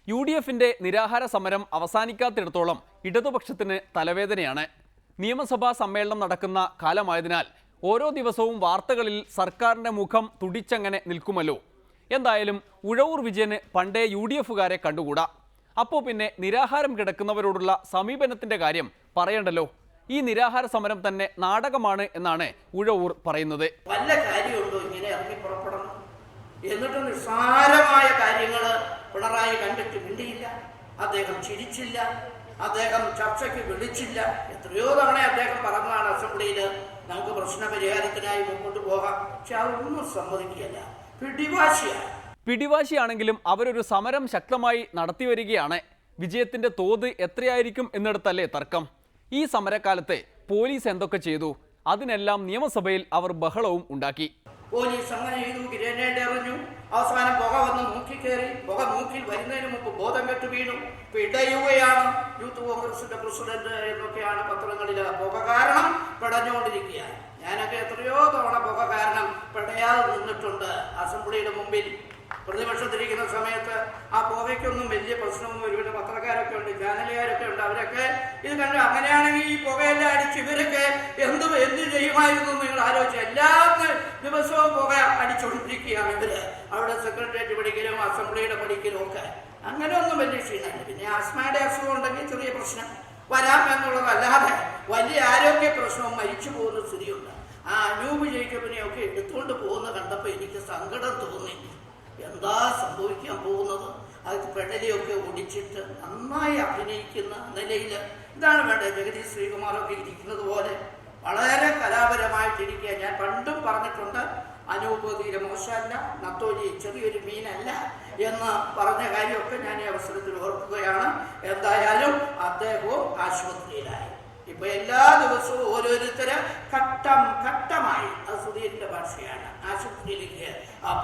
UDFിന്റെ നിരാഹാര സമരം അവസാനിക്കാത്തിടത്തോളം ഇടതുപക്ഷത്തിന് തലവേദനയാണ്. നിയമസഭാ സമ്മേളനം നടക്കുന്ന കാലമായതിനാൽ ഓരോ ദിവസവും വാർത്തകളിൽ സർക്കാരിന്റെ മുഖം തുടിച്ചങ്ങനെ നിൽക്കുമല്ലോ. എന്തായാലും ഉഴവൂർ വിജയന് പണ്ടേ UDFുകാരെ കണ്ടുകൂടാ. അപ്പോൾ പിന്നെ നിരാഹാരം കിടക്കുന്നവരോടുള്ള സമീപനത്തിന്റെ കാര്യം പറയണ്ടല്ലോ. ഈ നിരാഹാര സമരം തന്നെ നാടകമാണ് എന്നാണ് ഉഴവൂർ പറയുന്നത്. എന്നിട്ട് നിസ്സാരമായ കാര്യങ്ങൾ പിണറായി കണ്ടിട്ട് മിണ്ടിയില്ല, അദ്ദേഹം ചിരിച്ചില്ല, അദ്ദേഹം ചർച്ചയ്ക്ക് വിളിച്ചില്ല. എത്രയോ തവണ അദ്ദേഹം പറഞ്ഞതാണ് അസംബ്ലിയിൽ നമുക്ക് പ്രശ്ന പരിഹാരത്തിനായി മുമ്പോട്ട് പോകാം. പക്ഷെ അതൊന്നും സമ്മതിക്കുകയല്ല, പിടിവാശിയാണെങ്കിലും അവരൊരു സമരം ശക്തമായി നടത്തി വരികയാണ്. വിജയത്തിന്റെ തോത് എത്രയായിരിക്കും എന്നിടത്തല്ലേ തർക്കം. ഈ സമരകാലത്തെ പോലീസ് എന്തൊക്കെ ചെയ്തു? അതിനെല്ലാം നിയമസഭയിൽ അവർ ബഹളവും ഉണ്ടാക്കി. പോലീസ് അങ്ങനെ ചെയ്തു, ഗ്രനേഡ് എറിഞ്ഞു, അവസാനം പുക വന്ന് മൂക്കിക്കേറി, പുക മൂക്കിൽ വരുന്നതിന് മുമ്പ് ബോധം കെട്ട് വീണു, പിടയുകയാണ്. യൂത്ത് കോൺഗ്രസിന്റെ പ്രസിഡന്റ് എന്നൊക്കെയാണ് പത്രങ്ങളിൽ. പുക കാരണം പിടഞ്ഞുകൊണ്ടിരിക്കുകയാണ്. ഞാനൊക്കെ എത്രയോ തവണ പുക കാരണം പിടയാതെ നിന്നിട്ടുണ്ട് അസംബ്ലിയുടെ മുമ്പിൽ. പ്രതിപക്ഷത്തിരിക്കുന്ന സമയത്ത് ആ പുകയ്ക്കൊന്നും വലിയ പ്രശ്നവും ഒരുപാട് പത്രക്കാരൊക്കെ ഉണ്ട്, ചാനലുകാരൊക്കെ ഉണ്ട്. അവരൊക്കെ ഇത് കണ്ട് അങ്ങനെയാണെങ്കിൽ ഈ പുകയെല്ലാം അടിച്ച് ഇവരൊക്കെ എന്ത് ചെയ്യുമായിരുന്നു നിങ്ങൾ ആലോചിച്ച്. എല്ലാ ദിവസവും പുക അടിച്ചുകൊണ്ടിരിക്കുകയാണ് ഇവര്. അവിടെ സെക്രട്ടേറിയറ്റ് പഠിക്കലും അസംബ്ലിയുടെ പഠിക്കലും ഒക്കെ. അങ്ങനെ ഒന്നും വലിയ ക്ഷീണമില്ല. പിന്നെ ആസ്മയുടെ അസുഖം ഉണ്ടെങ്കിൽ ചെറിയ പ്രശ്നം വരാം എന്നുള്ളതല്ലാതെ വലിയ ആരോഗ്യ പ്രശ്നവും മരിച്ചു പോകുന്ന സ്ഥിതിയുണ്ട്. ആ അനൂപ് ജേക്കബിനെയൊക്കെ എടുത്തുകൊണ്ട് പോകുന്ന കണ്ടപ്പോൾ എനിക്ക് സങ്കടം തോന്നി. എന്താ സംഭവിക്കാൻ പോകുന്നത്? അത് പെടലിയൊക്കെ ഒടിച്ചിട്ട് നന്നായി അഭിനയിക്കുന്ന നിലയിൽ ഇതാണ് വേണ്ടത്. ജഗദീഷ് ശ്രീകുമാറൊക്കെ ഇരിക്കുന്നത് പോലെ വളരെ കലാപരമായിട്ടിരിക്കുക. ഞാൻ പണ്ടും പറഞ്ഞിട്ടുണ്ട്, അനൂപ് തീരെ മോശമല്ല, നത്തോലി ചെറിയൊരു മീനല്ല എന്ന് പറഞ്ഞ കാര്യമൊക്കെ ഞാൻ ഈ അവസരത്തിൽ ഓർക്കുകയാണ്. എന്തായാലും അദ്ദേഹവും ആശുപത്രിയിലായി. ഇപ്പൊ എല്ലാ ദിവസവും ഓരോരുത്തര് ഘട്ടമായി, അത് സുധീരിന്റെ ഭാഷയാണ്, ആശുപത്രിയിലേക്ക്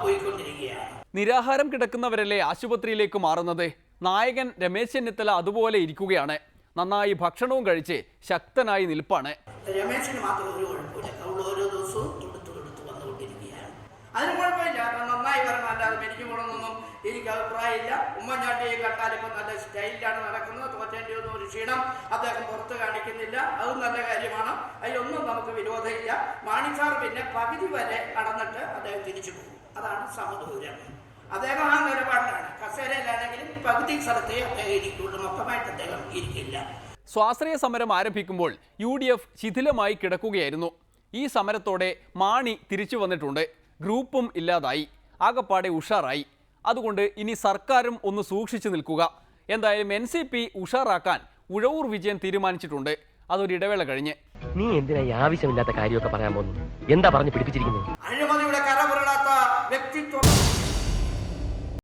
പോയിക്കൊണ്ടിരിക്കുകയാണ്. നിരാഹാരം കിടക്കുന്നവരല്ലേ ആശുപത്രിയിലേക്ക് മാറുന്നത്? നായകൻ രമേശ് ചെന്നിത്തല അതുപോലെ ഇരിക്കുകയാണ്. നന്നായി ഭക്ഷണവും കഴിച്ച് ശക്തനായി നിൽപ്പാണ്. രമേശിന് മാത്രം ഒരു കുഴപ്പമില്ല, അവൾ ഓരോ ദിവസവും തുടുത്തു വന്നുകൊണ്ടിരിക്കുകയാണ്. അതിന് കുഴപ്പമില്ല, നന്നായി വരണം, അല്ലാതെ മെരിഞ്ഞു പോകണമെന്നൊന്നും എനിക്ക് അഭിപ്രായമില്ല. ഉമ്മൻചാണ്ടിയെ കണ്ടാൽ ഇപ്പം നല്ല സ്റ്റൈലിലാണ് നടക്കുന്നത്. തോറ്റേണ്ടി ഒന്നും ഒരു ക്ഷീണം അദ്ദേഹം പുറത്ത് കാണിക്കുന്നില്ല, അതും നല്ല കാര്യമാണ്. അതിലൊന്നും നമുക്ക് വിരോധമില്ല. മാണിസാർ പിന്നെ പകുതി വരെ നടന്നിട്ട് അദ്ദേഹം തിരിച്ചു പോകും, അതാണ് സമദൂരം. അദ്ദേഹം ആ നിലപാടിലാണ്. കസേരയിലാണെങ്കിലും പകുതി സ്ഥലത്തെ അദ്ദേഹം ഇരിക്കുള്ളൂ, മൊത്തമായിട്ട് അദ്ദേഹം ഇരിക്കില്ല. സ്വാശ്രയ സമരം ആരംഭിക്കുമ്പോൾ UDF ശിഥിലമായി കിടക്കുകയായിരുന്നു. ഈ സമരത്തോടെ മാണി തിരിച്ചു വന്നിട്ടുണ്ട്. ഗ്രൂപ്പും ഇല്ലാതായി, ആകപ്പാടെ ഉഷാറായി. അതുകൊണ്ട് ഇനി സർക്കാരും ഒന്ന് സൂക്ഷിച്ചു നിൽക്കുക. എന്തായാലും NCP ഉഷാറാക്കാൻ ഉഴവൂർ വിജയൻ തീരുമാനിച്ചിട്ടുണ്ട്. അതൊരു ഇടവേള കഴിഞ്ഞ്. നീ എന്തിനാ ആവശ്യമില്ലാത്ത കാര്യമൊക്കെ പറയാൻ പോകുന്നു? എന്താ പറഞ്ഞു പിടിപ്പിച്ചിരിക്കുന്നത്?